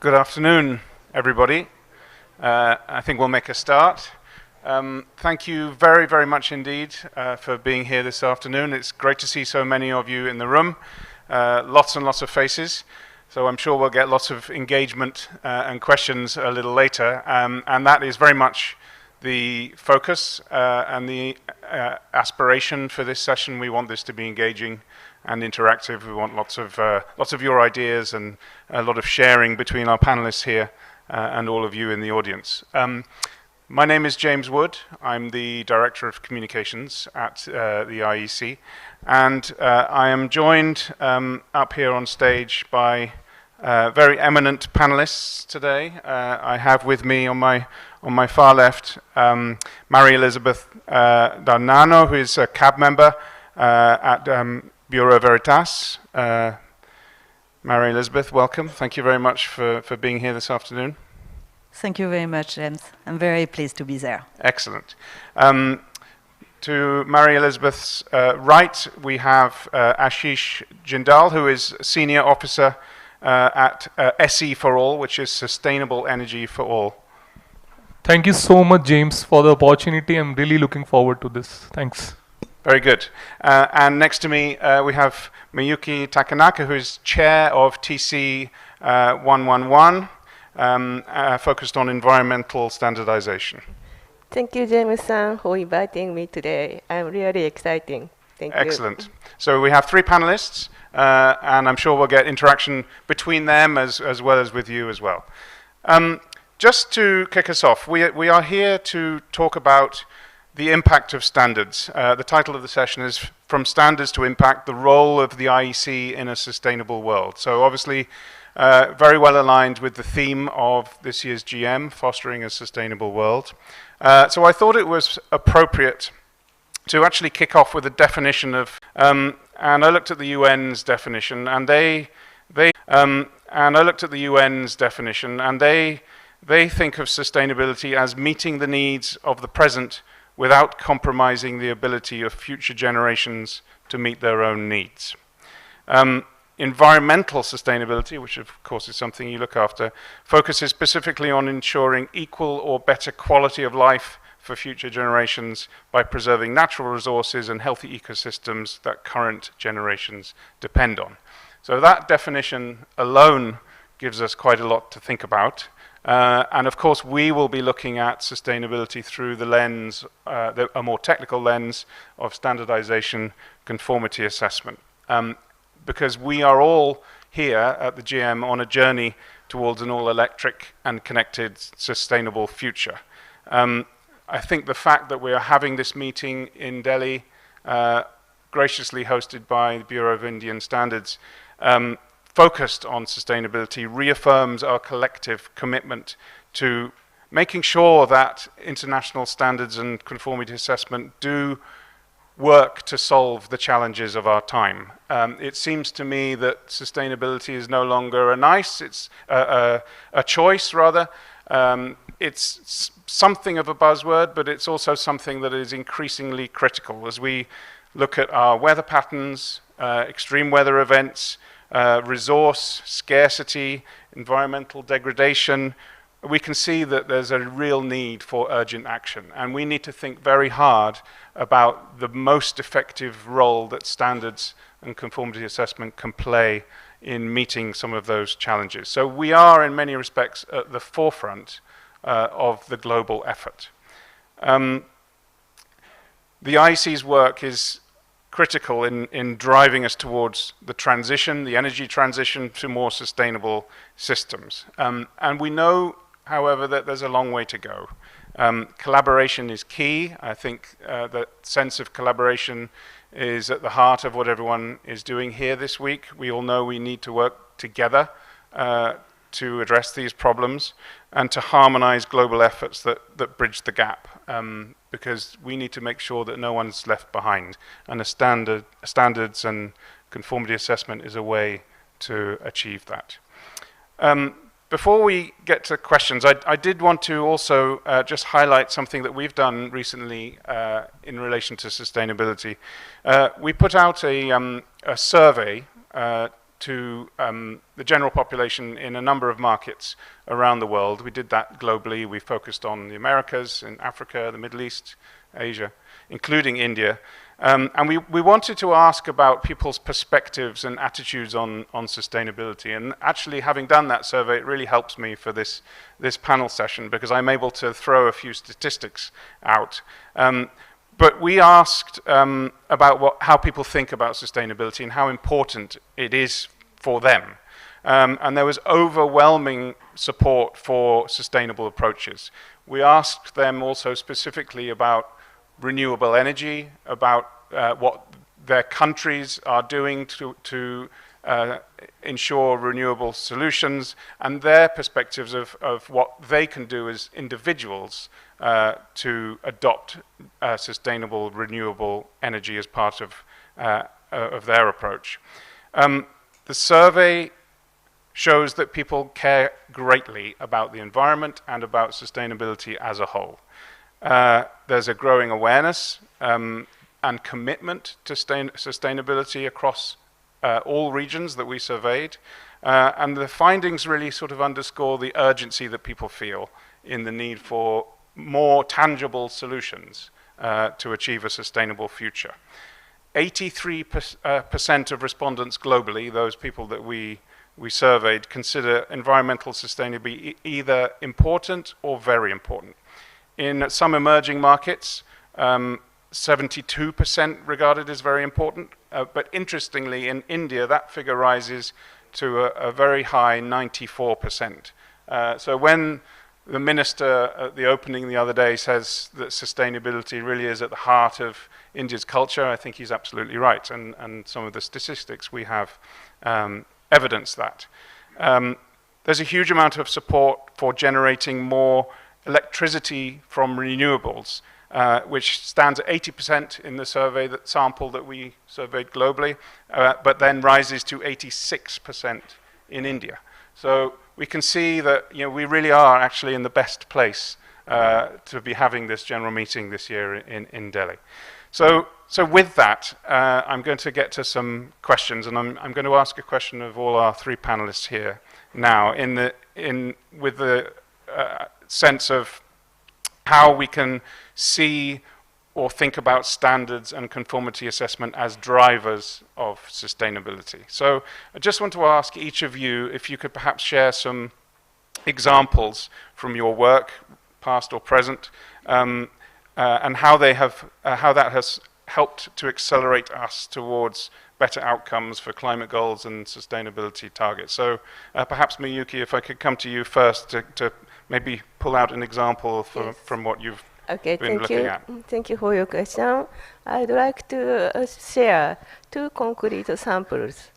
Good afternoon, everybody. I think we'll make a start. Thank you very, very much indeed for being here this afternoon. It's great to see so many of you in the room, lots and lots of faces. So I'm sure we'll get lots of engagement and questions a little later. And that is very much the focus and the aspiration for this session. We want this to be engaging and interactive. We want lots of your ideas and a lot of sharing between our panelists here and all of you in the audience. My name is James Wood. I'm the Director of Communications at the IEC, and I am joined up here on stage by very eminent panelists today. I have with me on my far left Mary Elizabeth Darnano, who is a CAB member at Bureau Veritas. Mary Elizabeth, welcome. Thank you very much for being here this afternoon. Thank you very much, James. I'm very pleased to be there. Excellent. To Mary Elizabeth's right, we have Ashish Jindal, who is Senior Officer at SE for All, which is Sustainable Energy for All. Thank you so much, James, for the opportunity. I'm really looking forward to this. Thanks. Very good. And next to me, we have Miyuki Takanaka, who is Chair of TC 111, focused on environmental standardization. Thank you, James-san, for inviting me today. I'm really excited. Thank you. Excellent. So we have three panelists, and I'm sure we'll get interaction between them as well as with you as well. Just to kick us off, we are here to talk about the impact of standards. The title of the session is From Standards to Impact, the Role of the IEC in a Sustainable World. So obviously very well aligned with the theme of this year's GM, Fostering a Sustainable World. So I thought it was appropriate to actually kick off with a definition of, and I looked at the UN's definition, and they think of sustainability as meeting the needs of the present without compromising the ability of future generations to meet their own needs. Environmental sustainability, which of course is something you look after, focuses specifically on ensuring equal or better quality of life for future generations by preserving natural resources and healthy ecosystems that current generations depend on. So that definition alone gives us quite a lot to think about. And of course, we will be looking at sustainability through the lens, a more technical lens of standardization, conformity assessment. Because we are all here at the GM on a journey towards an all-electric and connected, sustainable future. I think the fact that we are having this meeting in Delhi, graciously hosted by the Bureau of Indian Standards, focused on sustainability, reaffirms our collective commitment to making sure that international standards and conformity assessment do work to solve the challenges of our time. It seems to me that sustainability is no longer it's a choice rather. It's something of a buzzword, but it's also something that is increasingly critical as we look at our weather patterns, extreme weather events, resource scarcity, environmental degradation. We can see that there's a real need for urgent action, and we need to think very hard about the most effective role that standards and conformity assessment can play in meeting some of those challenges. So we are, in many respects, at the forefront of the global effort. The IEC's work is critical in driving us towards the transition, the energy transition to more sustainable systems. And we know, however, that there's a long way to go. Collaboration is key. I think that sense of collaboration is at the heart of what everyone is doing here this week. We all know we need to work together to address these problems and to harmonize global efforts that bridge the gap. Because we need to make sure that no one's left behind. And standards and conformity assessment is a way to achieve that. Before we get to questions, I did want to also just highlight something that we've done recently in relation to sustainability. We put out a survey to the general population in a number of markets around the world. We did that globally. We focused on the Americas, in Africa, the Middle East, Asia, including India. And we wanted to ask about people's perspectives and attitudes on sustainability. And actually, having done that survey, it really helps me for this panel session because I'm able to throw a few statistics out. But we asked about how people think about sustainability and how important it is for them. And there was overwhelming support for sustainable approaches. We asked them also specifically about renewable energy, about what their countries are doing to ensure renewable solutions, and their perspectives of what they can do as individuals to adopt sustainable renewable energy as part of their approach. The survey shows that people care greatly about the environment and about sustainability as a whole. There's a growing awareness and commitment to sustainability across all regions that we surveyed. And the findings really sort of underscore the urgency that people feel in the need for more tangible solutions to achieve a sustainable future. 83% of respondents globally, those people that we surveyed, consider environmental sustainability either important or very important. In some emerging markets, 72% regarded as very important. But interestingly, in India, that figure rises to a very high 94%. So when the minister at the opening the other day says that sustainability really is at the heart of India's culture, I think he's absolutely right. And some of the statistics we have evidence that. There's a huge amount of support for generating more electricity from renewables, which stands at 80% in the survey sample that we surveyed globally, but then rises to 86% in India. So we can see that we really are actually in the best place to be having this general meeting this year in Delhi. So with that, I'm going to get to some questions, and I'm going to ask a question of all our three panelists here now, with the sense of how we can see or think about standards and conformity assessment as drivers of sustainability. So I just want to ask each of you if you could perhaps share some examples from your work, past or present, and how that has helped to accelerate us towards better outcomes for climate goals and sustainability targets. So perhaps Miyuki, if I could come to you first to maybe pull out an example from what you've been looking at. Thank you for your question. I'd like to share two concrete samples.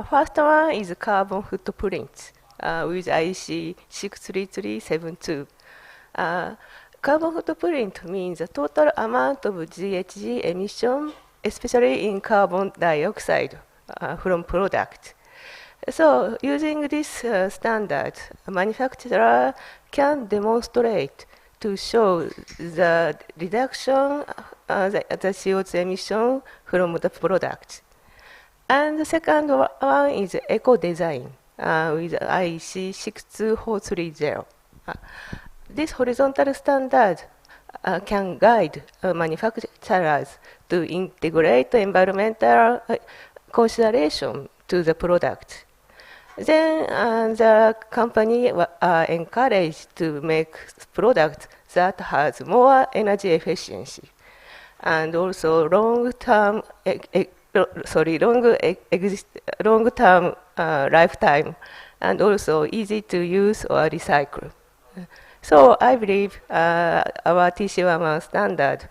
First one is carbon footprint with IEC 63372. Carbon footprint means the total amount of GHG emission, especially in carbon dioxide from product. So using this standard, a manufacturer can demonstrate to show the reduction the CO2 emission from the product. And the second one is eco-design with IEC 62430. This horizontal standard can guide manufacturers to integrate environmental consideration to the product. Then the company are encouraged to make products that has more energy efficiency and also long-term lifetime and also easy to use or recycle. So I believe our TC11 standard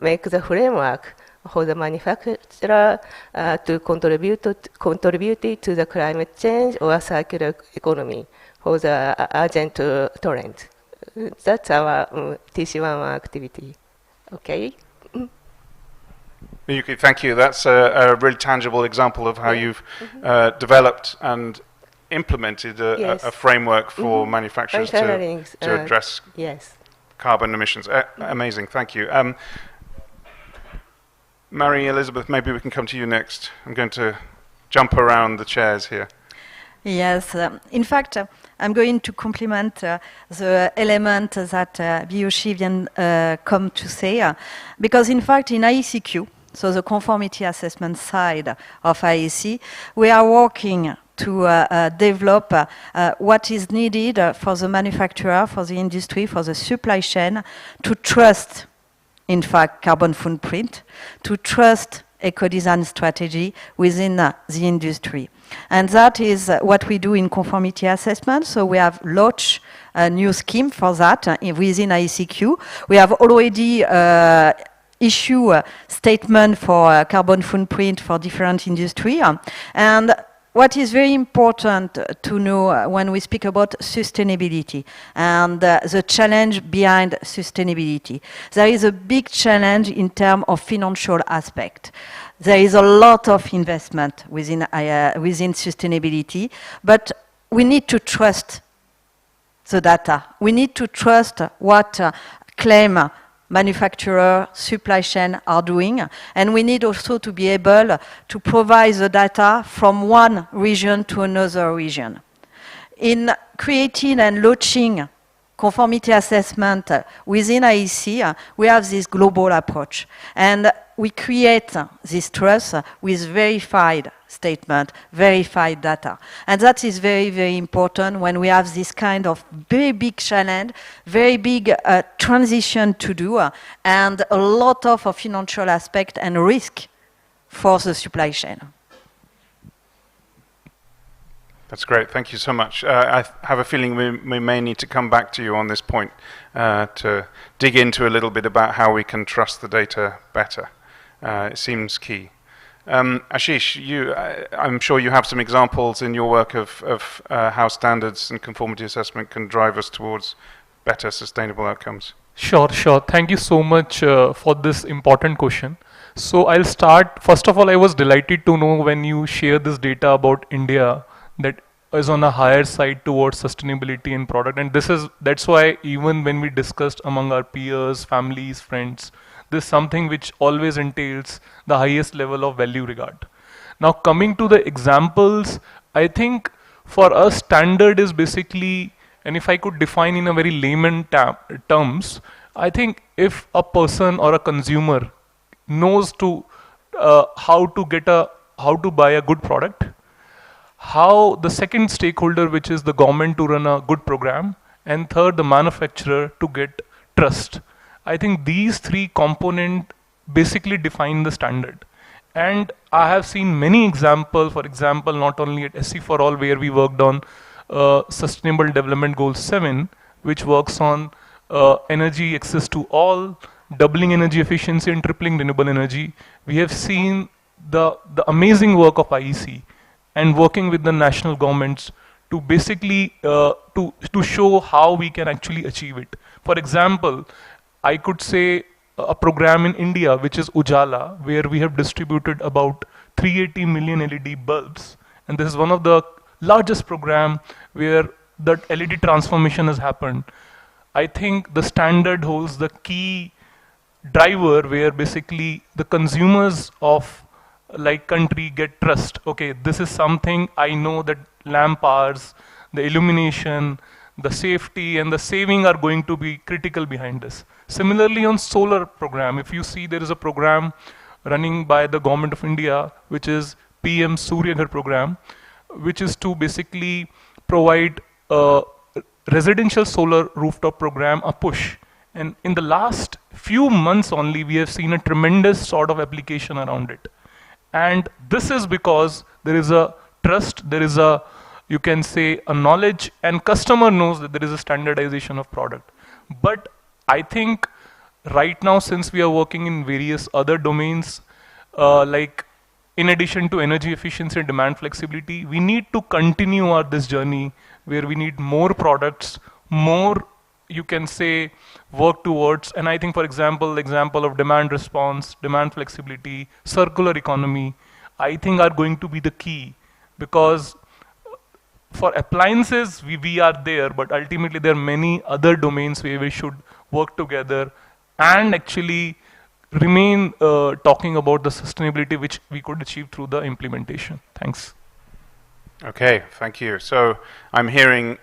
makes the framework for the manufacturer to contribute to the climate change or circular economy for the urgent trend. That's our TC11 activity. Okay. Miyuki, thank you. That's a really tangible example of how you've developed and implemented a framework for manufacturers to address carbon emissions. Amazing, thank you. Marie Elizabeth, maybe we can come to you next. I'm going to jump around the chairs here. Yes, in fact, I'm going to complement the element that Biyoshi vient come to say, because in fact in IECQ, so the conformity assessment side of IEC, we are working to develop what is needed for the manufacturer, for the industry, for the supply chain, to trust, in fact, carbon footprint, to trust eco-design strategy within the industry. And that is what we do in conformity assessment. So we have launched a new scheme for that within IECQ. We have already issued a statement for carbon footprint for different industry. And what is very important to know when we speak about sustainability and the challenge behind sustainability, there is a big challenge in terms of financial aspect. There is a lot of investment within sustainability, but we need to trust the data. We need to trust what claim manufacturer, supply chain are doing, and we need also to be able to provide the data from one region to another region. In creating and launching conformity assessment within IEC, we have this global approach, and we create this trust with verified statement, verified data. And that is very, very important when we have this kind of very big challenge, very big transition to do, and a lot of financial aspect and risk for the supply chain. That's great. Thank you so much. I have a feeling we may need to come back to you on this point to dig into a little bit about how we can trust the data better. It seems key. Ashish, I'm sure you have some examples in your work of how standards and conformity assessment can drive us towards better sustainable outcomes. Sure. Thank you so much for this important question. So I'll start. First of all, I was delighted to know when you share this data about India that is on a higher side towards sustainability in product. And that's why even when we discussed among our peers, families, friends, this is something which always entails the highest level of value regard. Now coming to the examples, I think for us standard is basically, and if I could define in a very layman terms, I think if a person or a consumer knows to how to buy a good product, how the second stakeholder, which is the government, to run a good program, and third, the manufacturer to get trust. I think these three components basically define the standard. And I have seen many examples, for example, not only at SC for All, where we worked on Sustainable Development Goal 7, which works on energy access to all, doubling energy efficiency and tripling renewable energy. We have seen the amazing work of IEC and working with the national governments to basically to show how we can actually achieve it. For example, I could say a program in India, which is Ujala, where we have distributed about 380 million LED bulbs. And this is one of the largest program where the LED transformation has happened. I think the standard holds the key driver where basically the consumers of like country get trust. Okay, this is something I know that lamp hours, the illumination, the safety and the saving are going to be critical behind this. Similarly on solar program, if you see there is a program running by the government of India, which is PM Surya Ghar program, which is to basically provide a residential solar rooftop program a push. And in the last few months only, we have seen a tremendous sort of application around it. And this is because there is a trust, there is a, you can say, a knowledge, and customer knows that there is a standardization of product. But I think right now, since we are working in various other domains, like in addition to energy efficiency and demand flexibility, we need to continue this journey where we need more products, more, you can say, work towards. And I think, for example, the example of demand response, demand flexibility, circular economy, I think are going to be the key, because for appliances, we are there, but ultimately there are many other domains where we should work together and actually remain talking about the sustainability which we could achieve through the implementation. Thanks. Okay, thank you. So I'm hearing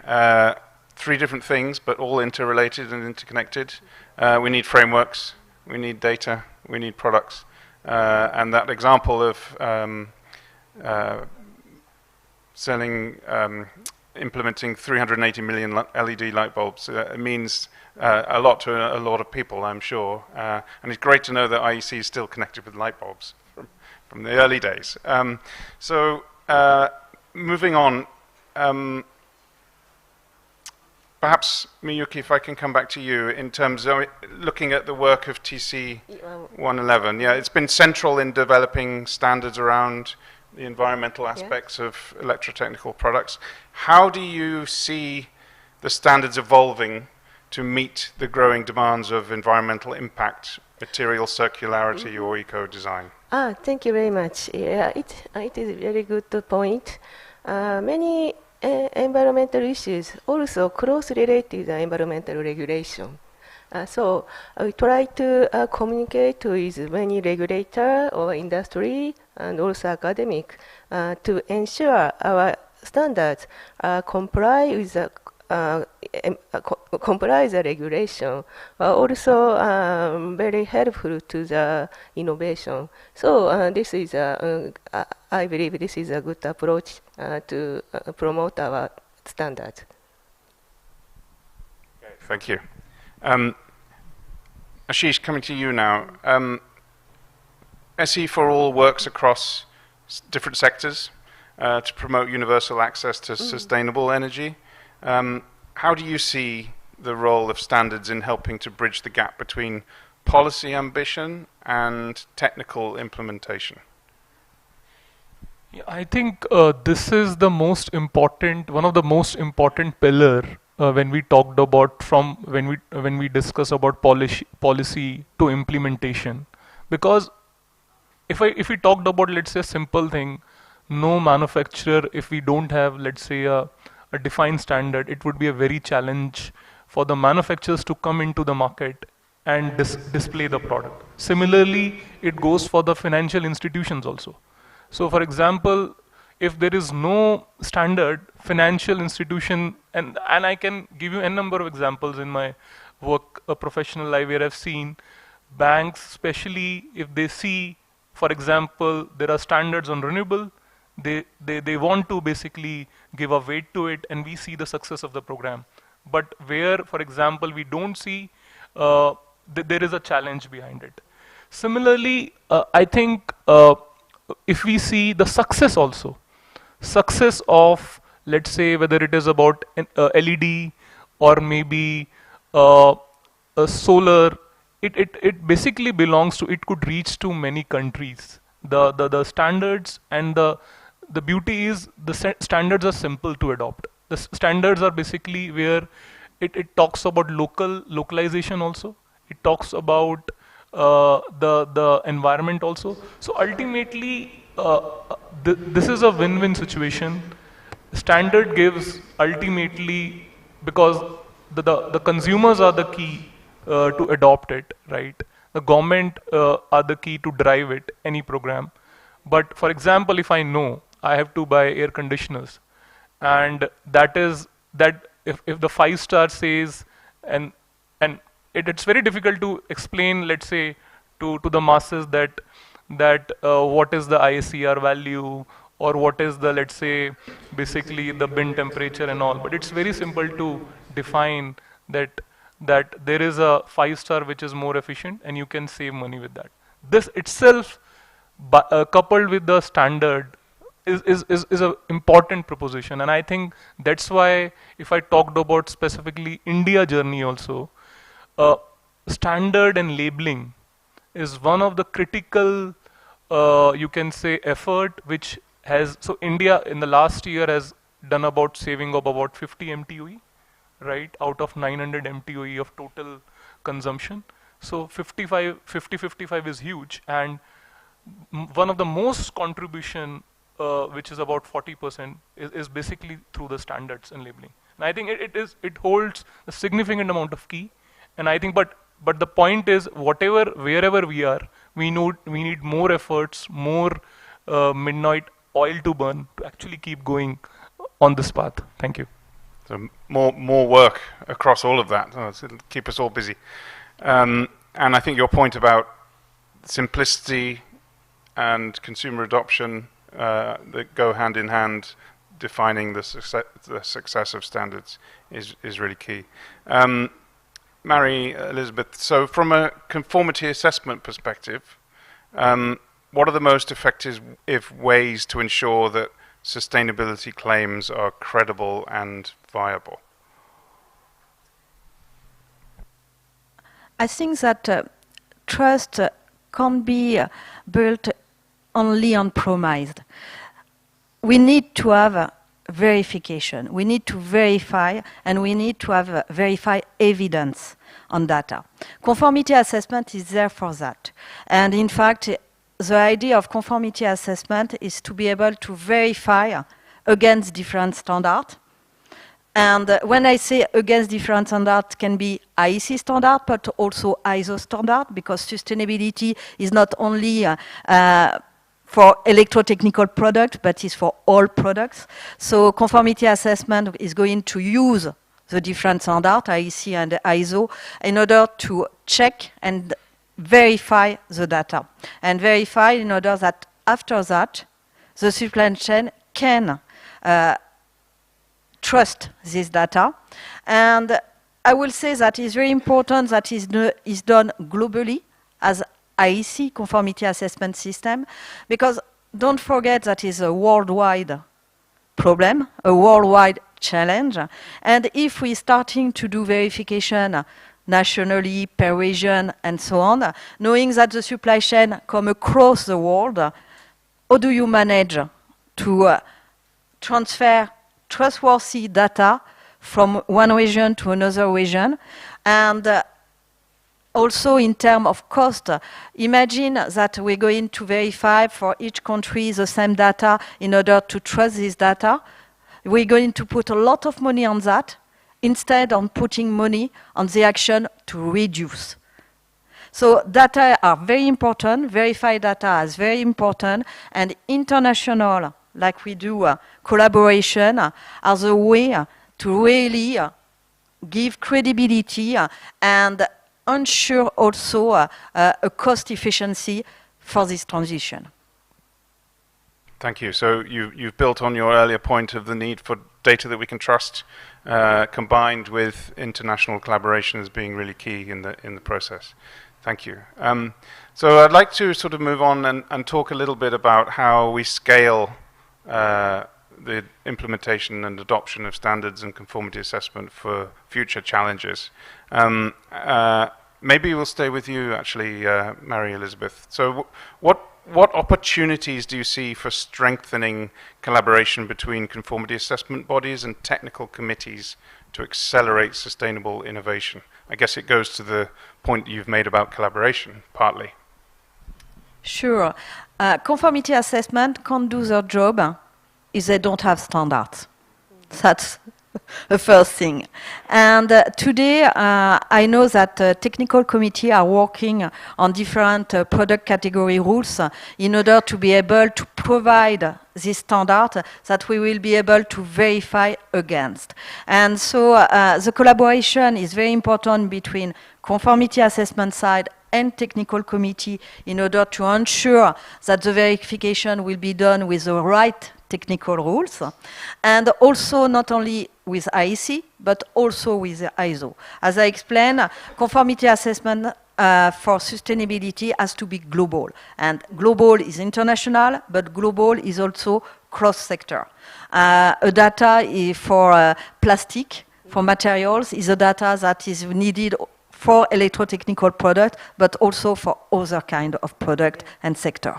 three different things, but all interrelated and interconnected. We need frameworks, we need data, we need products. And that example of implementing 380 million LED light bulbs means a lot to a lot of people, I'm sure. And it's great to know that IEC is still connected with light bulbs from the early days. Moving on, perhaps, Miyuki, if I can come back to you in terms of looking at the work of TC 111. Yeah, it's been central in developing standards around the environmental aspects of electrotechnical products. How do you see the standards evolving to meet the growing demands of environmental impact, material circularity, or eco-design? Thank you very much. Yeah, it is a very good point. Many environmental issues also closely related to the environmental regulation. So we try to communicate with many regulator or industry and also academic to ensure our standards comply with the regulation, also very helpful to the innovation. So this is I believe this is a good approach to promote our standards. Okay, thank you. Ashish, coming to you now. SE for All works across different sectors to promote universal access to sustainable energy. How do you see the role of standards in helping to bridge the gap between policy ambition and technical implementation? Yeah, I think this is the most important, one of the most important pillar when we talked about when we discuss about policy to implementation. Because if we talked about, let's say, a simple thing, no manufacturer, if we don't have, let's say, a defined standard, it would be a very challenge for the manufacturers to come into the market and display the product. Similarly, it goes for the financial institutions also. So for example, if there is no standard, financial institution, and I can give you a number of examples in my work, professional life, where I've seen banks, especially if they see, for example, there are standards on renewable, they want to basically give a weight to it, and we see the success of the program. But where, for example, we don't see, there is a challenge behind it. Similarly, I think if we see the success also, success of, let's say, whether it is about LED or maybe solar, it basically belongs to, it could reach to many countries. The standards and the beauty is the standards are simple to adopt. The standards are basically where it talks about localization also. It talks about the environment also. So ultimately, this is a win-win situation. Standard gives ultimately, because the consumers are the key to adopt it, right? The government are the key to drive it, any program. But for example, if I know I have to buy air conditioners, and that is that if the 5-star says, and it's very difficult to explain, let's say, to the masses that what is the ISCR value, or what is the, let's say, basically the bin temperature and all. But it's very simple to define that there is a 5-star which is more efficient, and you can save money with that. This itself, coupled with the standard, is an important proposition. And I think that's why, if I talked about specifically India journey also, standard and labeling is one of the critical, you can say, effort which has, so India in the last year has done about saving of about 50 MTOE, right, out of 900 MTOE of total consumption. So 50-55 is huge, and one of the most contribution, which is about 40%, is basically through the standards and labeling. And I think it holds a significant amount of key. And I think, but But the point is, wherever we are, we need more efforts, more midnight oil to burn to actually keep going on this path. Thank you. So more work across all of that. It'll keep us all busy. And I think your point about simplicity and consumer adoption that go hand in hand, defining the success of standards is really key. Mary Elizabeth, so from a conformity assessment perspective, what are the most effective ways to ensure that sustainability claims are credible and viable? I think that trust can't be built only on promise. We need to have verification. We need to verify, and we need to have verify evidence on data. Conformity assessment is there for that. And in fact, the idea of conformity assessment is to be able to verify against different standards. And when I say against different standards, can be IEC standard, but also ISO standard, because sustainability is not only for electrotechnical products, but is for all products. So conformity assessment is going to use the different standards, IEC and ISO, in order to check and verify the data. And verify in order that after that, the supply chain can trust this data. And I will say that it's very important that is done globally as IEC conformity assessment system, because don't forget that is a worldwide problem, a worldwide challenge. And if we're starting to do verification nationally, per region, and so on, knowing that the supply chain come across the world, how do you manage to transfer trustworthy data from one region to another region? And also in terms of cost, imagine that we're going to verify for each country the same data in order to trust this data. We're going to put a lot of money on that instead of putting money on the action to reduce. So data are very important, verified data is very important, and international, like we do, collaboration are the way to really give credibility and ensure also a cost efficiency for this transition. Thank you. So you've built on your earlier point of the need for data that we can trust, combined with international collaboration as being really key in the process. Thank you. So I'd like to sort of move on and talk a little bit about how we scale the implementation and adoption of standards and conformity assessment for future challenges. Maybe we'll stay with you, actually, Mary Elizabeth. So what opportunities do you see for strengthening collaboration between conformity assessment bodies and technical committees to accelerate sustainable innovation? I guess it goes to the point you've made about collaboration, partly. Sure. Conformity assessment can't do their job if they don't have standards. That's the first thing. And today, I know that technical committee are working on different product category rules in order to be able to provide this standard that we will be able to verify against. And so the collaboration is very important between conformity assessment side and technical committee in order to ensure that the verification will be done with the right technical rules, and also not only with IEC, but also with the ISO. As I explained, conformity assessment for sustainability has to be global. And global is international, but global is also cross-sector. A data for plastic, for materials, is a data that is needed for electrotechnical product, but also for other kind of product and sector.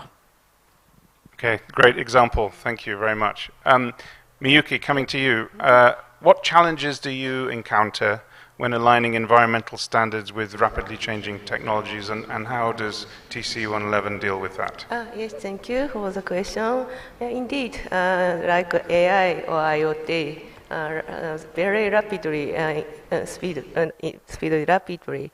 Okay, great example. Thank you very much. Miyuki, coming to you. What challenges do you encounter when aligning environmental standards with rapidly changing technologies, and how does TC111 deal with that? Yes, thank you for the question. Indeed, like AI or IoT, very rapidly, speed rapidly.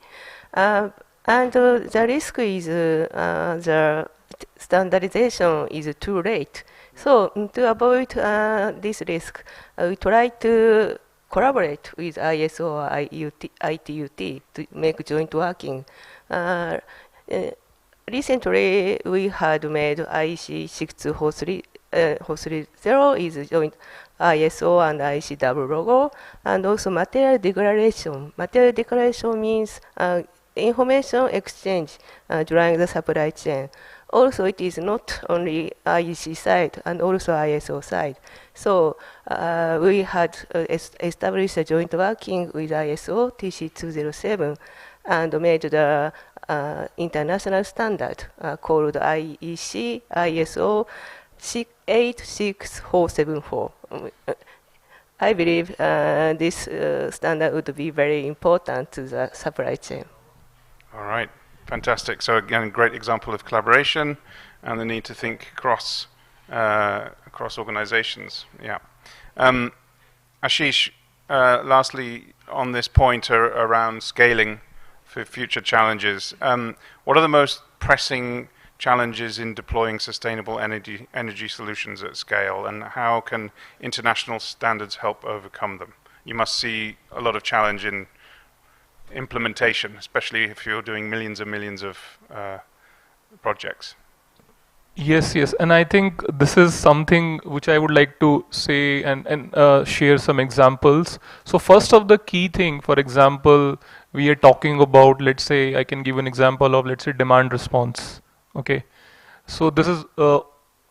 And the risk is the standardization is too late. So to avoid this risk, we try to collaborate with ISO or ITUT to make joint working. Recently, we had made IEC 62430 is joint ISO and IEC double logo, and also material declaration. Material declaration means information exchange during the supply chain. Also, it is not only IEC side and also ISO side. So we had established a joint working with ISO TC207 and made the international standard called IEC ISO 86474. I believe this standard would be very important to the supply chain. All right, fantastic. So again, a great example of collaboration and the need to think across organizations. Yeah. Ashish, lastly, on this point around scaling for future challenges, what are the most pressing challenges in deploying sustainable energy solutions at scale, and how can international standards help overcome them? You must see a lot of challenge in implementation, especially if you're doing millions and millions of projects. Yes, and I think this is something which I would like to say and share some examples. So first of the key thing, for example, we are talking about, let's say, I can give an example of, let's say, demand response. Okay, so this is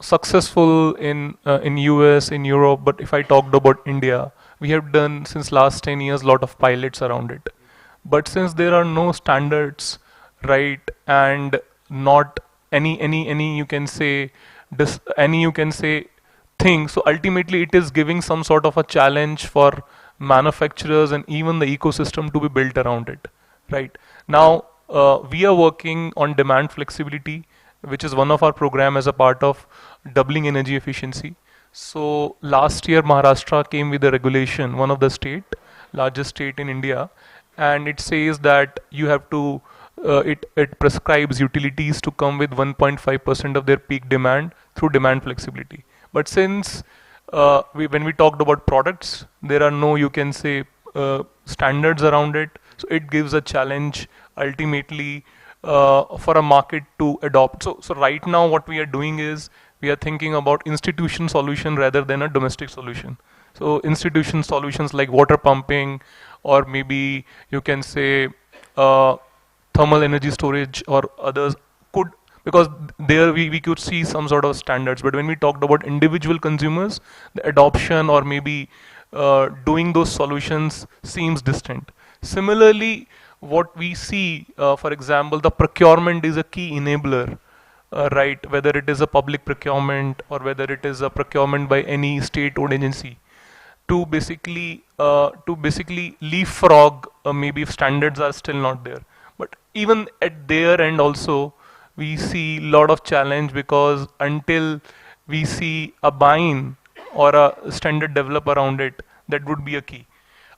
successful in US, in Europe, but if I talked about India, we have done since last 10 years a lot of pilots around it. But since there are no standards, right, and not any you can say thing, so ultimately it is giving some sort of a challenge for manufacturers and even the ecosystem to be built around it, right? Now we are working on demand flexibility, which is one of our program as a part of doubling energy efficiency. So last year Maharashtra came with a regulation, one of the largest state in India, and it says that you have to it prescribes utilities to come with 1.5% of their peak demand through demand flexibility. But since when we talked about products, there are no, you can say, standards around it, so it gives a challenge ultimately for a market to adopt. So right now what we are doing is we are thinking about institution solution rather than a domestic solution. So institution solutions like water pumping, or maybe you can say thermal energy storage or others could, because there we could see some sort of standards. But when we talked about individual consumers, the adoption or maybe doing those solutions seems distant. Similarly, what we see, for example, the procurement is a key enabler, right? Whether it is a public procurement or whether it is a procurement by any state-owned agency, to basically leapfrog maybe if standards are still not there. But even at their end also, we see a lot of challenge, because until we see a buy-in or a standard develop around it, that would be a key.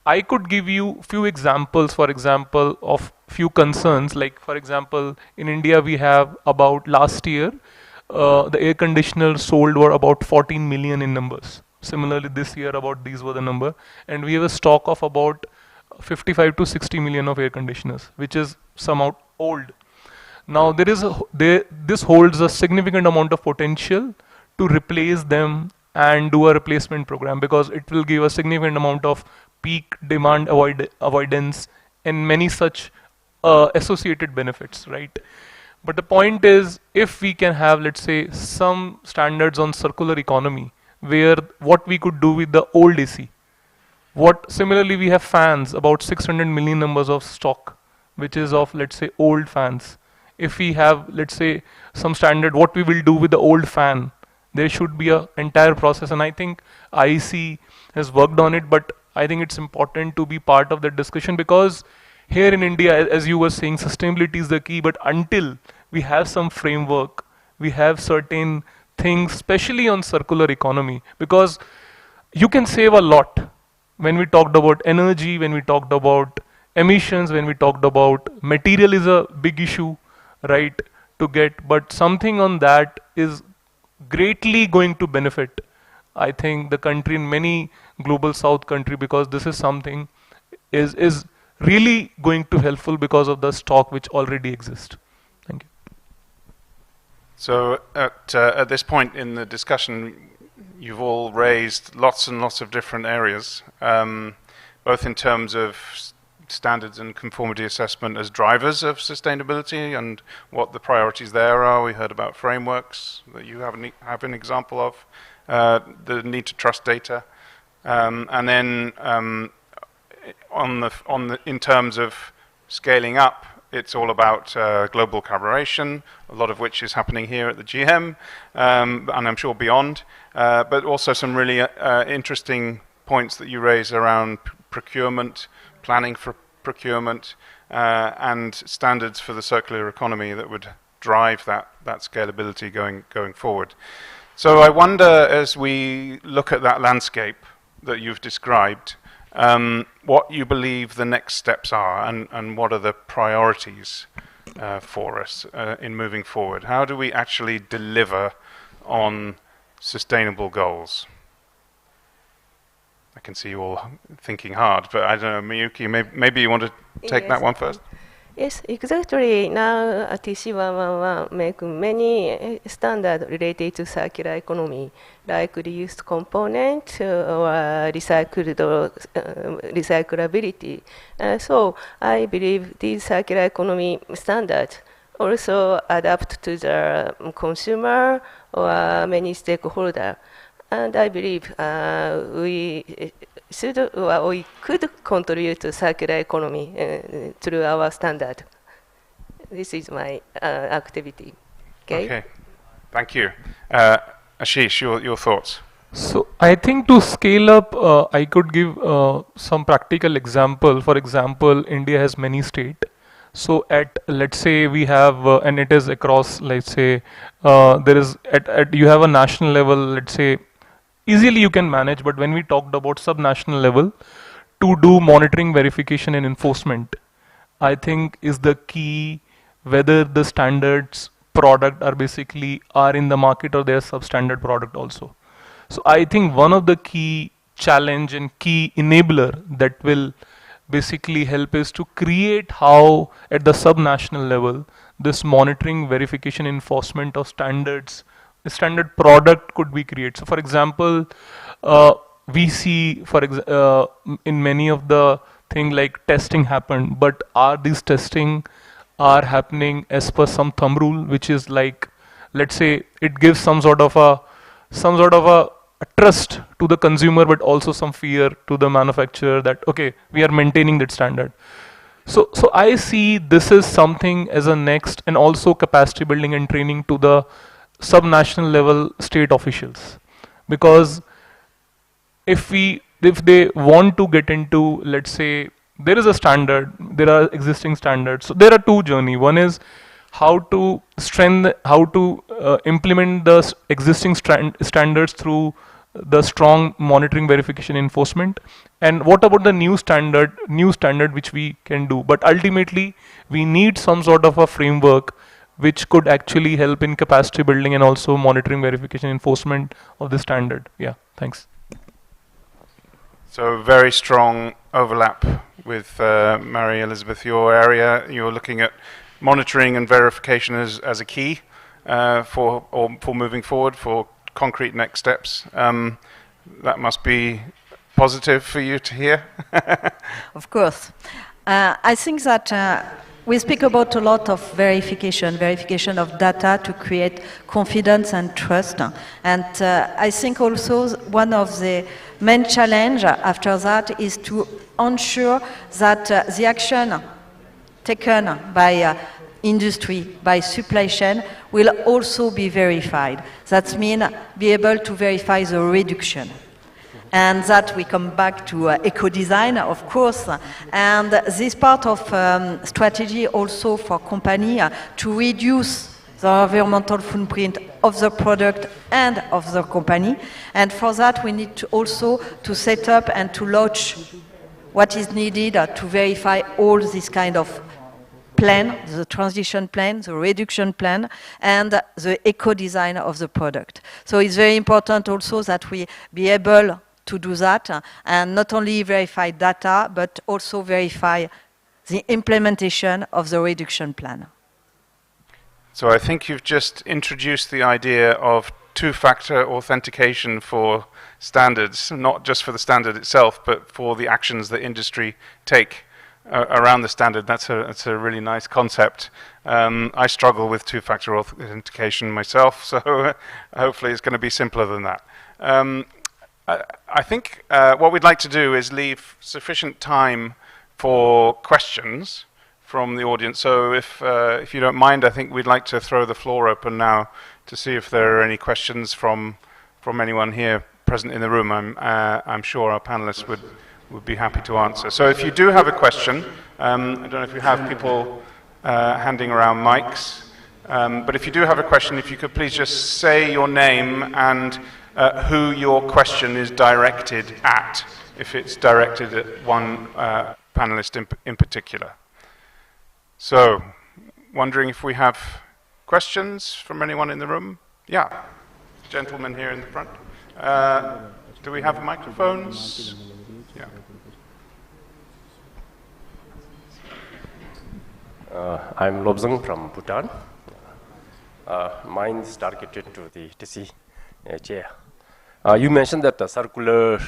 I could give you few examples, for example, of few concerns. Like for example, in India we have about last year, the air conditioners sold were about 14 million in numbers. Similarly, this year about these were the number, and we have a stock of about 55 to 60 million of air conditioners, which is somewhat old. Now this holds a significant amount of potential to replace them and do a replacement program, because it will give a significant amount of peak demand avoidance and many such associated benefits, right? But the point is, if we can have, let's say, some standards on circular economy, where what we could do with the old AC, similarly we have fans, about 600 million numbers of stock, which is of, let's say, old fans. If we have, let's say, some standard, what we will do with the old fan, there should be an entire process, and I think IEC has worked on it, but I think it's important to be part of that discussion, because here in India, as you were saying, sustainability is the key, but until we have some framework, we have certain things, especially on circular economy, because you can save a lot. When we talked about energy, when we talked about emissions, when we talked about material is a big issue, right, to get, but something on that is greatly going to benefit, I think, the country in many global south country, because this is something is really going to helpful because of the stock which already exists. Thank you. So at this point in the discussion, you've all raised lots and lots of different areas, both in terms of standards and conformity assessment as drivers of sustainability and what the priorities there are. We heard about frameworks that you have an example of, the need to trust data, and then in terms of scaling up, it's all about global collaboration, a lot of which is happening here at the GM, and I'm sure beyond, but also some really interesting points that you raise around procurement, planning for procurement, and standards for the circular economy that would drive that scalability going forward. So I wonder, as we look at that landscape that you've described, what you believe the next steps are, and what are the priorities for us in moving forward. How do we actually deliver on sustainable goals? I can see you all thinking hard, but I don't know, Miyuki, maybe you want to take that one first? Yes, exactly. Now, TC111 make many standards related to circular economy, like reused component or recyclability. So I believe these circular economy standards also adapt to the consumer or many stakeholders. And I believe we could contribute to circular economy through our standard. This is my activity. Okay, thank you. Ashish, your thoughts? So I think to scale up, I could give some practical example. For example, India has many states. So let's say we have, and it is across, let's say, there is, you have a national level, let's say, easily you can manage, but when we talked about sub-national level, to do monitoring, verification and enforcement, I think is the key, whether the standards product are in the market or they are substandard product also. So I think one of the key challenge and key enabler that will basically help is to create how at the sub-national level this monitoring, verification, enforcement of standards, the standard product could be created. So for example, we see in many of the thing like testing happened, but are these testing are happening as per some thumb rule, which is like, let's say it gives some sort of a trust to the consumer, but also some fear to the manufacturer that, okay, we are maintaining that standard. So I see this is something as a next, and also capacity building and training to the sub-national level state officials, because if they want to get into, let's say there is a standard, there are existing standards, so there are two journey. One is how to implement the existing standards through the strong monitoring, verification, enforcement, and what about the new standard which we can do. But ultimately we need some sort of a framework which could actually help in capacity building and also monitoring, verification, enforcement of the standard. Yeah, thanks. So very strong overlap with Mary Elizabeth, your area. You're looking at monitoring and verification as a key for moving forward, for concrete next steps. That must be positive for you to hear. Of course. I think that we speak about a lot of verification of data to create confidence and trust. And I think also one of the main challenge after that is to ensure that the action taken by industry, by supply chain, will also be verified. That means be able to verify the reduction. And that we come back to eco-design, of course, and this part of strategy also for company to reduce the environmental footprint of the product and of the company. And for that we need to also to set up and to launch what is needed to verify all this kind of plan, the transition plan, the reduction plan, and the eco-design of the product. So it's very important also that we be able to do that and not only verify data, but also verify the implementation of the reduction plan. So I think you've just introduced the idea of two-factor authentication for standards, not just for the standard itself, but for the actions that industry take around the standard. That's a really nice concept. I struggle with two-factor authentication myself, so hopefully it's going to be simpler than that. I think what we'd like to do is leave sufficient time for questions from the audience. So if you don't mind, I think we'd like to throw the floor open now to see if there are any questions from anyone here present in the room. I'm sure our panelists would be happy to answer. So if you do have a question, I don't know if you have people handing around mics, but if you do have a question, if you could please just say your name and who your question is directed at, if it's directed at one panelist in particular. So, wondering if we have questions from anyone in the room? Yeah, gentleman here in the front. Do we have microphones? Yeah. I'm Lobsang from Bhutan. Mine is targeted to the TC chair. You mentioned that the circular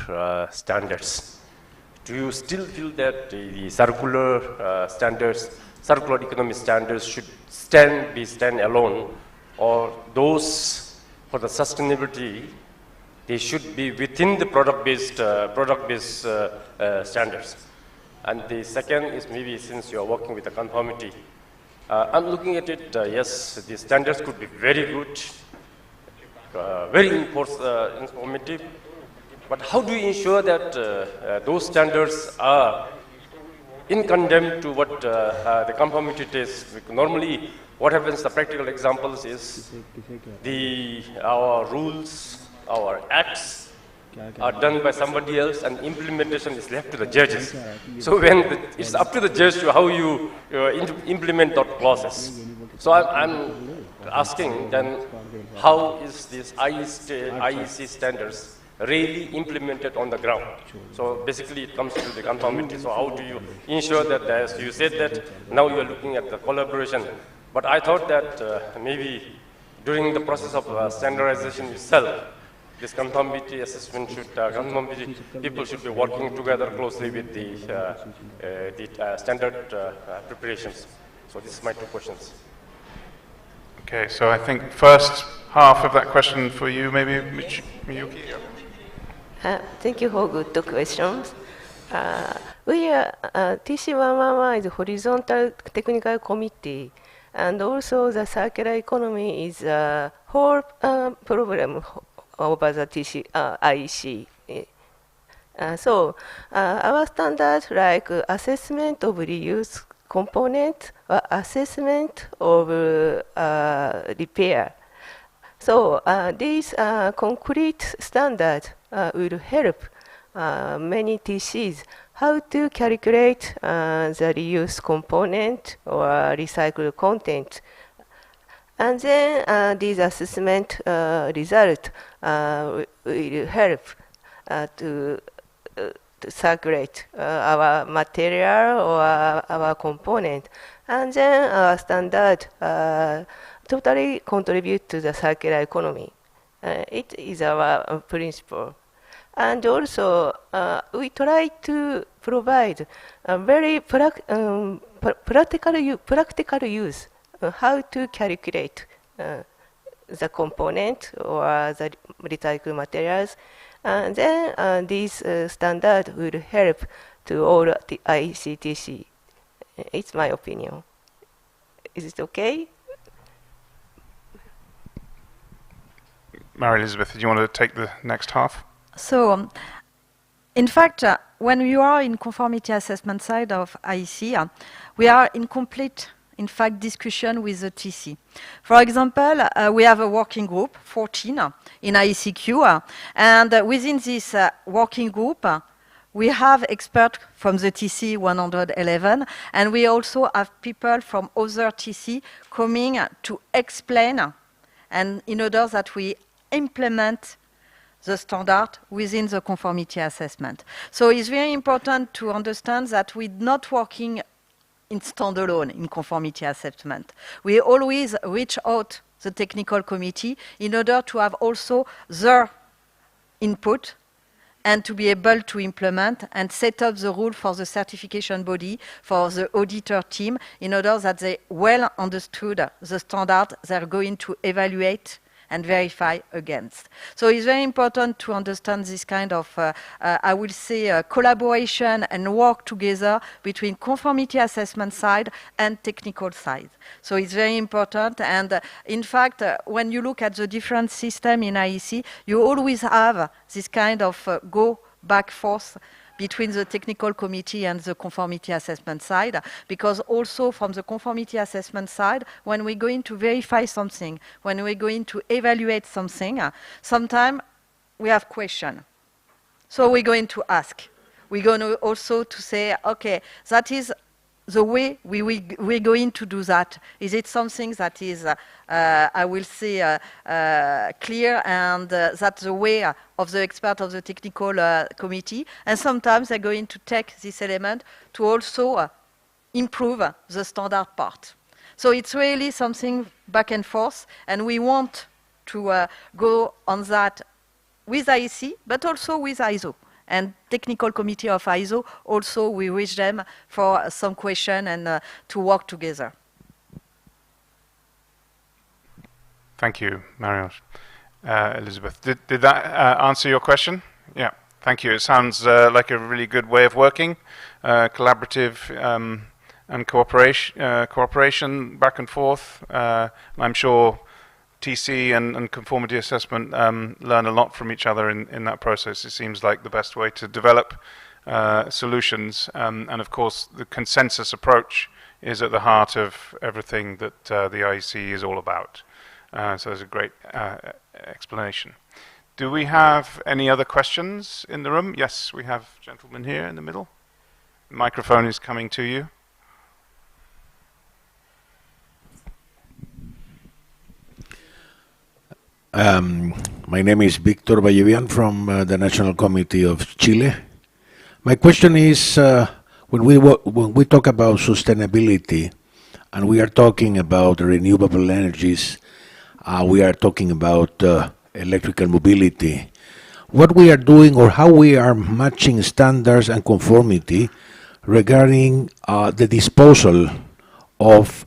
standards. Do you still feel that the circular standards, circular economy standards should be stand alone, or those for the sustainability, they should be within the product-based standards? And the second is maybe since you are working with the conformity, I'm looking at it, yes, the standards could be very good, very informative, but how do you ensure that those standards are in condemn to what the conformity is? Normally, what happens, the practical examples is our rules, our acts are done by somebody else and implementation is left to the judges. So when it's up to the judge to how you implement that process. So I'm asking then, how is this IEC standards really implemented on the ground? So basically it comes to the conformity. So how do you ensure that, as you said that now you are looking at the collaboration, but I thought that maybe during the process of standardization itself, this conformity assessment conformity people should be working together closely with the standard preparations. So this is my two questions. Okay, so I think first half of that question for you, maybe Miyuki. Thank you for good questions. We are TC111 is a horizontal technical committee, and also the circular economy is a whole problem over the IEC. So our standards like assessment of reuse component or assessment of repair. So these concrete standards will help many TCs how to calculate the reuse component or recycled content. And then these assessment results will help to circulate our material or our component. And then our standard totally contribute to the circular economy. It is our principle. And also, we try to provide a very practical use how to calculate the component or the recycled materials, and then these standards will help to all the ICTC. It's my opinion. Is it okay? Mary Elizabeth, do you want to take the next half? So, in fact, when you are in conformity assessment side of IEC, we are in complete discussion with the TC. For example, we have a working group, 14, in IECQ, and within this working group, we have experts from the TC 111, and we also have people from other TC coming to explain, and in order that we implement the standard within the conformity assessment. So it's very important to understand that we're not working in standalone in conformity assessment. We always reach out the technical committee in order to have also their input and to be able to implement and set up the rule for the certification body, for the auditor team, in order that they well understood the standard they're going to evaluate and verify against. So it's very important to understand this kind of, I will say, collaboration and work together between conformity assessment side and technical side. So it's very important. And in fact, when you look at the different system in IEC, you always have this kind of go back forth between the technical committee and the conformity assessment side, because also from the conformity assessment side, when we're going to verify something, when we're going to evaluate something, sometimes we have questions. So we're going to ask. We're going to also to say, okay, that is the way we're going to do that. Is it something that is, I will say, clear, and that's the way of the expert of the technical committee? And sometimes they're going to take this element to also improve the standard part. So it's really something back and forth, and we want to go on that with IEC, but also with ISO. And technical committee of ISO, also we wish them for some question and to work together. Thank you, Marion. Elizabeth, did that answer your question? Yeah, thank you. It sounds like a really good way of working, collaborative and cooperation back and forth. I'm sure TC and conformity assessment learn a lot from each other in that process. It seems like the best way to develop solutions, and of course the consensus approach is at the heart of everything that the IEC is all about. So there's a great explanation. Do we have any other questions in the room? Yes, we have a gentleman here in the middle. The microphone is coming to you. My name is Victor Vallevian from the National Committee of Chile. My question is, when we talk about sustainability and we are talking about renewable energies, we are talking about electrical mobility, what we are doing or how we are matching standards and conformity regarding the disposal of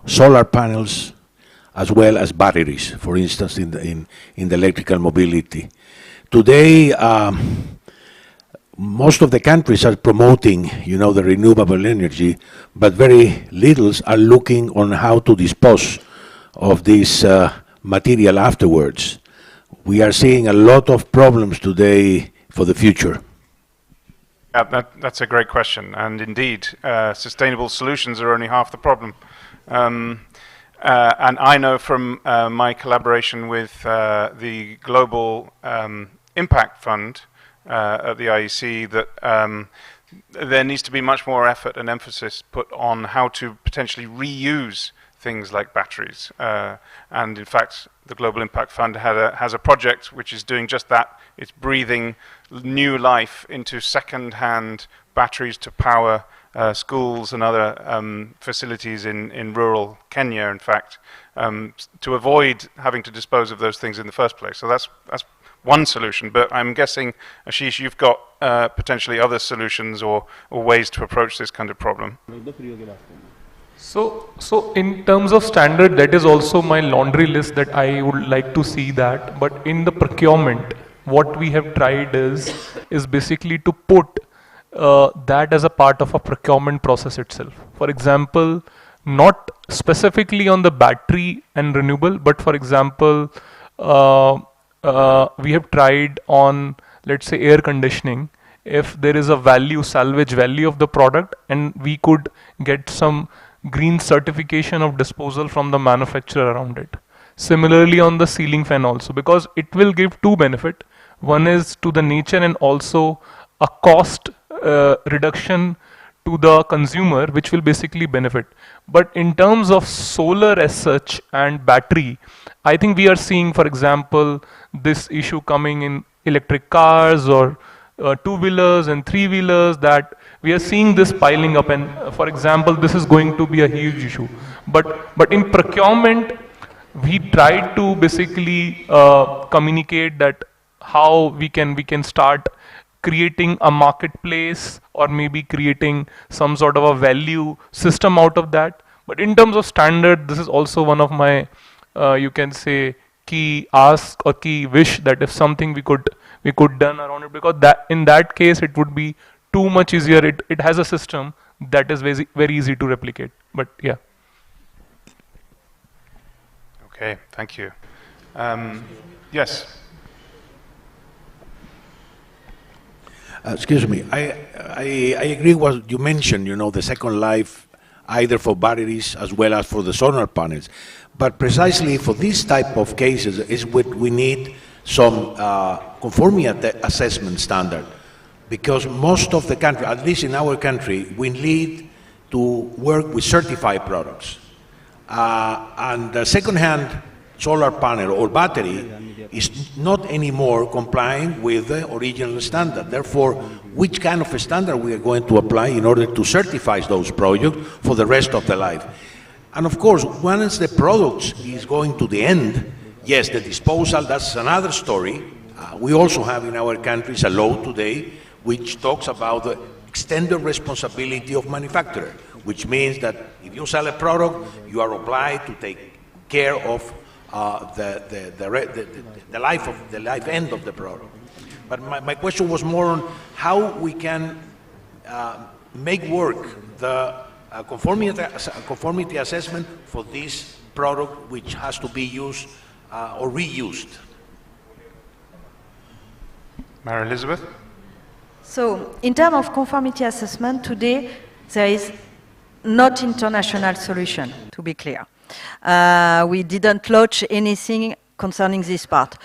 solar panels as well as batteries, for instance, in the electrical mobility. Today, most of the countries are promoting, the renewable energy, but very little are looking on how to dispose of this material afterwards. We are seeing a lot of problems today for the future. Yeah, that's a great question, and indeed, sustainable solutions are only half the problem. And I know from my collaboration with the Global Impact Fund at the IEC that there needs to be much more effort and emphasis put on how to potentially reuse things like batteries. And in fact, the Global Impact Fund has a project which is doing just that. It's breathing new life into second-hand batteries to power schools and other facilities in rural Kenya, in fact, to avoid having to dispose of those things in the first place. So that's one solution. But I'm guessing, Ashish, you've got potentially other solutions or ways to approach this kind of problem. So in terms of standard, that is also my laundry list that I would like to see that. But in the procurement, what we have tried is basically to put that as a part of a procurement process itself. For example, not specifically on the battery and renewable, but for example, we have tried on, let's say, air conditioning. If there is a value, salvage value of the product, and we could get some green certification of disposal from the manufacturer around it. Similarly on the ceiling fan also, because it will give two benefit. One is to the nature and also a cost reduction to the consumer, which will basically benefit. But in terms of solar as such and battery, I think we are seeing, for example, this issue coming in electric cars or two-wheelers and three-wheelers, that we are seeing this piling up, and for example, this is going to be a huge issue. But in procurement, we tried to basically communicate that how we can start creating a marketplace or maybe creating some sort of a value system out of that. But in terms of standard, this is also one of my you can say key ask or key wish, that if something we could done around it, because that in that case it would be too much easier. It has a system that is very easy to replicate. But yeah. Okay, thank you. Yes. Excuse me. I agree what you mentioned, you know, the second life, either for batteries as well as for the solar panels. But precisely for this type of cases is what we need some conformity assessment standard. Because most of the country, at least in our country, we need to work with certified products. And the second-hand solar panel or battery is not anymore complying with the original standard. Therefore, which kind of a standard we are going to apply in order to certify those projects for the rest of the life? And of course, once the product is going to the end, yes, the disposal, that's another story. We also have in our countries a law today which talks about the extended responsibility of manufacturer, which means that if you sell a product, you are obliged to take care of the life end of the product. But my question was more on how we can make work the conformity assessment for this product which has to be used or reused. Mary Elizabeth? So, in terms of conformity assessment, today there is not international solution, to be clear. We didn't launch anything concerning this part.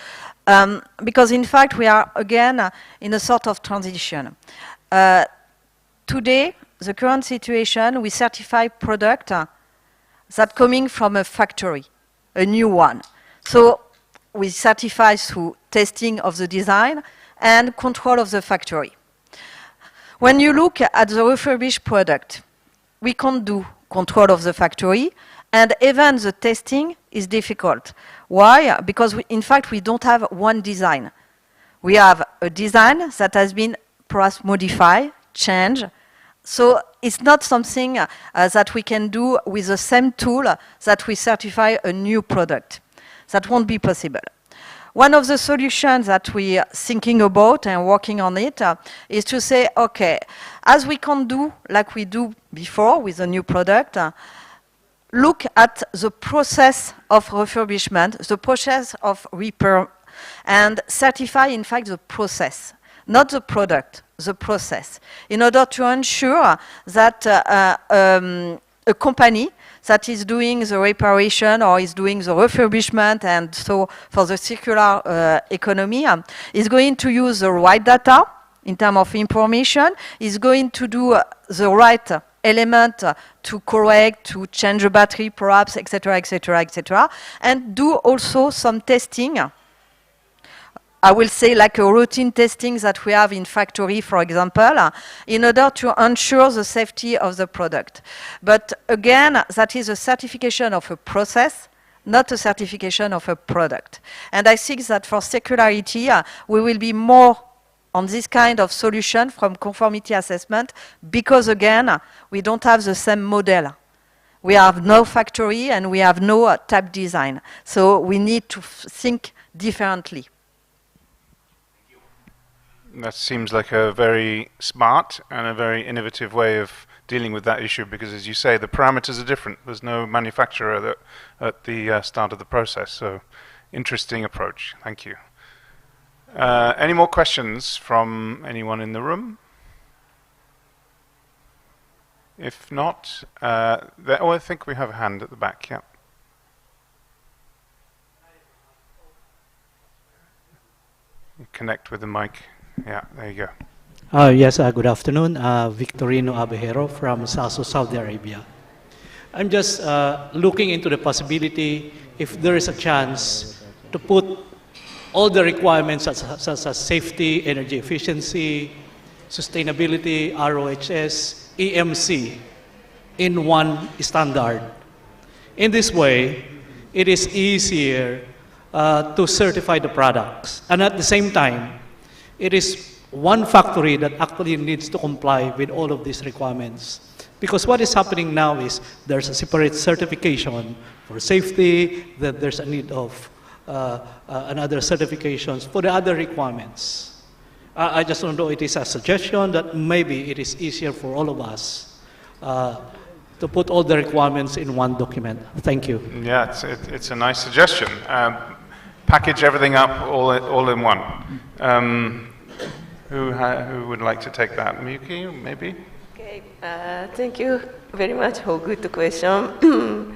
Because in fact, we are again in a sort of transition. Today, the current situation, we certify product that coming from a factory, a new one. So we certify through testing of the design and control of the factory. When you look at the refurbished product, we can't do control of the factory, and even the testing is difficult. Why? Because in fact, we don't have one design. We have a design that has been perhaps modified, changed. So it's not something that we can do with the same tool that we certify a new product. That won't be possible. One of the solutions that we are thinking about and working on it is to say, okay, as we can do like we do before with a new product, look at the process of refurbishment, the process of repair, and certify, in fact, the process, not the product, the process, in order to ensure that a company that is doing the reparation or is doing the refurbishment, and so for the circular economy, is going to use the right data in terms of information, is going to do the right element to correct, to change a battery perhaps, etc., etc., etc., and do also some testing. I will say like a routine testing that we have in factory, for example, in order to ensure the safety of the product. But again, that is a certification of a process, not a certification of a product. And I think that for circularity, we will be more on this kind of solution from conformity assessment, because again, we don't have the same model. We have no factory and we have no type design. So we need to think differently. That seems like a very smart and a very innovative way of dealing with that issue, because as you say, the parameters are different. There's no manufacturer at the start of the process. So interesting approach. Thank you. Any more questions from anyone in the room? If not, I think we have a hand at the back, yeah. You connect with the mic. Yeah, there you go. Yes, good afternoon. Victorino Abejero from Sasso, Saudi Arabia. I'm just looking into the possibility if there is a chance to put all the requirements such as safety, energy efficiency, sustainability, ROHS, EMC in one standard. In this way, it is easier to certify the products. And at the same time, it is one factory that actually needs to comply with all of these requirements. Because what is happening now is there's a separate certification for safety, that there's a need of another certifications for the other requirements. I just don't know, it is a suggestion that maybe it is easier for all of us to put all the requirements in one document. Thank you. Yeah, it's a nice suggestion. Package everything up all in one. Who would like to take that? Miyuki, maybe? Okay, thank you very much for good question.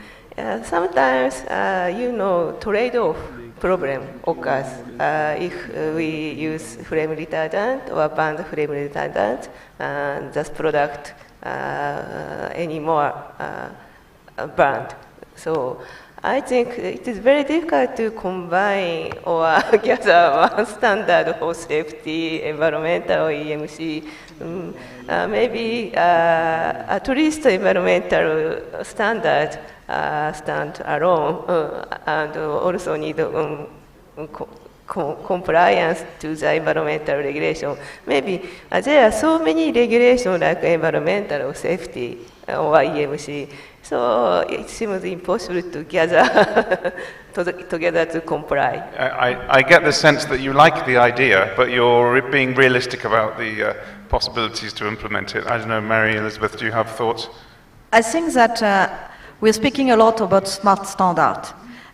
Sometimes, trade-off problem occurs if we use flame retardant or banned flame retardant, and this product anymore banned. So I think it is very difficult to combine or gather one standard for safety, environmental, EMC. Maybe at least environmental standard stand alone and also need compliance to the environmental regulation. Maybe there are so many regulations like environmental safety or EMC. So it seems impossible to gather together to comply. I get the sense that you like the idea, but you're being realistic about the possibilities to implement it. I don't know, Mary Elizabeth, do you have thoughts? I think that we're speaking a lot about smart standard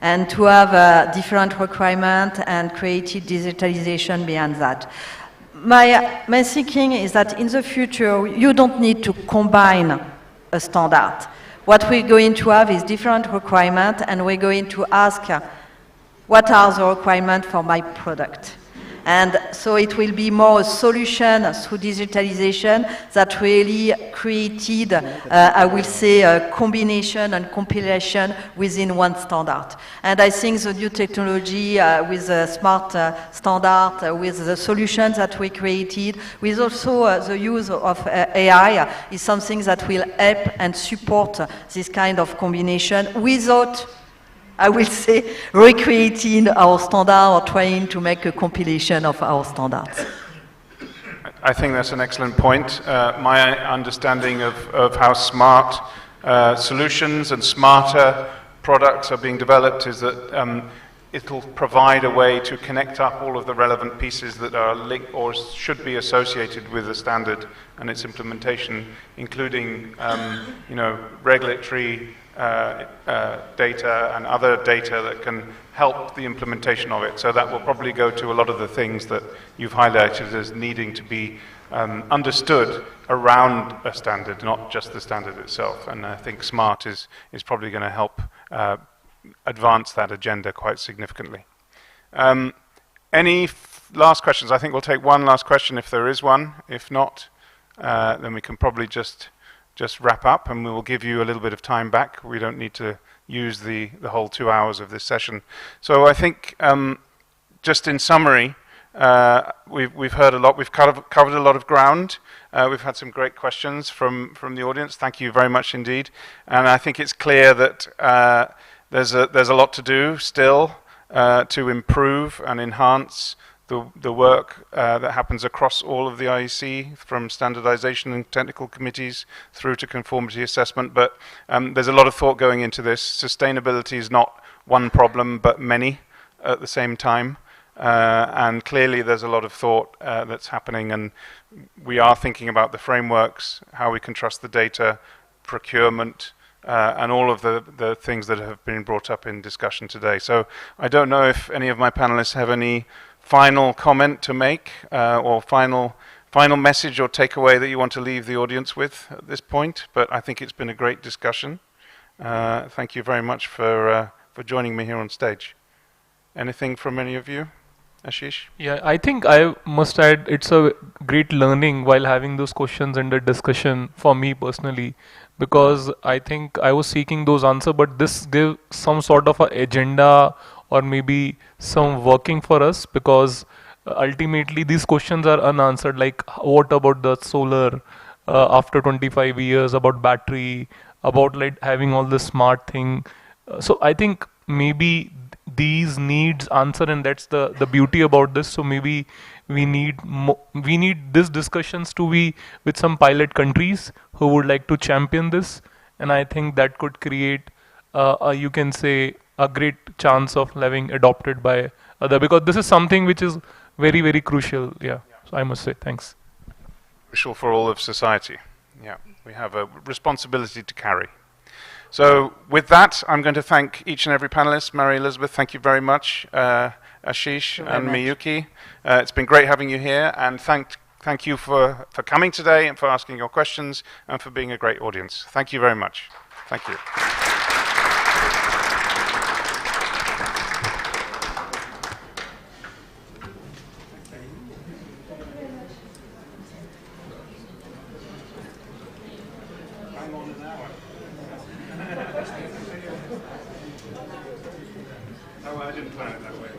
and to have a different requirement and creative digitalization behind that. My thinking is that in the future, you don't need to combine a standard. What we're going to have is different requirements, and we're going to ask, what are the requirements for my product? And so it will be more a solution through digitalization that really created, I will say, a combination and compilation within one standard. And I think the new technology with the smart standard, with the solutions that we created, with also the use of AI, is something that will help and support this kind of combination without, I will say, recreating our standard or trying to make a compilation of our standards. I think that's an excellent point. My understanding of how smart solutions and smarter products are being developed is that it'll provide a way to connect up all of the relevant pieces that are linked or should be associated with the standard and its implementation, including regulatory data and other data that can help the implementation of it. So that will probably go to a lot of the things that you've highlighted as needing to be understood around a standard, not just the standard itself. And I think SMART is probably going to help advance that agenda quite significantly. Any last questions? I think we'll take one last question if there is one. If not, then we can probably just wrap up, and we will give you a little bit of time back. We don't need to use the whole 2 hours of this session. So I think, just in summary, we've heard a lot. We've covered a lot of ground. We've had some great questions from the audience. Thank you very much indeed. And I think it's clear that there's a lot to do still to improve and enhance the work that happens across all of the IEC, from standardization and technical committees through to conformity assessment. But there's a lot of thought going into this. Sustainability is not one problem, but many at the same time. And clearly there's a lot of thought that's happening, and we are thinking about the frameworks, how we can trust the data, procurement, and all of the things that have been brought up in discussion today. So I don't know if any of my panelists have any final comment to make, or final message or takeaway that you want to leave the audience with at this point, but I think it's been a great discussion. Thank you very much for joining me here on stage. Anything from any of you? Ashish? Yeah, I think I must add it's a great learning while having those questions in the discussion for me personally, because I think I was seeking those answers, but this give some sort of a agenda or maybe some working for us, because ultimately these questions are unanswered. Like, what about the solar after 25 years, about battery, about like having all the smart thing. So I think maybe these needs answer, and that's the beauty about this. So maybe we need these discussions to be with some pilot countries who would like to champion this, and I think that could create you can say a great chance of having adopted by other, because this is something which is very crucial. Yeah, so I must say thanks. Crucial for all of society. Yeah, we have a responsibility to carry. So with that, I'm going to thank each and every panelist. Mary Elizabeth, thank you very much. Ashish and Miyuki, it's been great having you here, and thank you for coming today and for asking your questions and for being a great audience. Thank you very much. Thank you. Oh, I didn't plan it that way.